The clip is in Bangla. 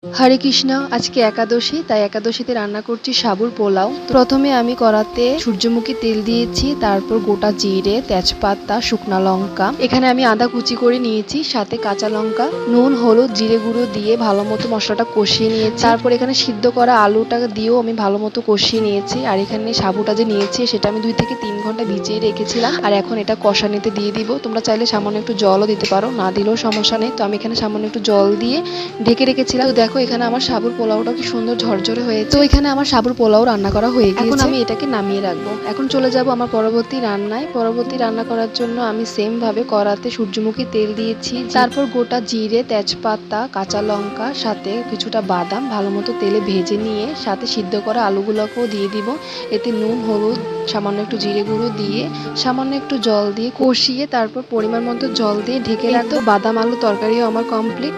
হরে কৃষ্ণ। আজকে একাদশী, তাই একাদশীতে রান্না করছি সাবুর পোলাও। প্রথমে আমি কড়াতে সূর্যমুখী তেল দিয়েছি, তারপর গোটা জিরে, তেজপাতা, শুকনা লঙ্কা, এখানে আমি আদা কুচি করে নিয়েছি, সাথে কাঁচা লঙ্কা, নুন, হলুদ, জিরে গুঁড়ো দিয়ে ভালো মতো মশলাটা কষিয়ে নিয়েছি। তারপর এখানে সিদ্ধ করা আলুটা দিয়েও আমি ভালো মতো কষিয়ে নিয়েছি। আর এখানে সাবুটা যে নিয়েছি সেটা আমি 2 থেকে 3 ঘন্টা ভিজিয়ে রেখেছিলাম। আর এখন এটা কষানিতে দিয়ে দিব। তোমরা চাইলে সামান্য একটু জলও দিতে পারো, না দিলেও সমস্যা নেই। তো আমি এখানে সামান্য একটু জল দিয়ে ঢেকে রেখেছিলাম। তো দেখো এখানে আমার সাবুর পোলাওটা কি সুন্দর ঝরঝরে হয়েছে। তো এখানে আমার সাবুর পোলাও রান্না করা হয়ে গেছে। এখন আমি এটাকে নামিয়ে রাখবো। এখন চলে যাব আমার পরবর্তী রান্নায়। পরবর্তী রান্না করার জন্য আমি সেম ভাবে কড়াতে সূর্যমুখী তেল দিয়েছি, তারপর গোটা জিরে, তেজপাতা, কাঁচা লঙ্কা, সাথে কিছুটা বাদাম ভালো মতো তেলে ভেজে নিয়ে সাথে সিদ্ধ করা আলুগুলোকেও দিয়ে দিব। এতে নুন, হলুদ, সামান্য একটু জিরে গুঁড়ো দিয়ে সামান্য একটু জল দিয়ে কষিয়ে তারপর পরিমাণ মতো জল দিয়ে ঢেকে রাখবো। বাদাম আলু তরকারিও আমার কমপ্লিট।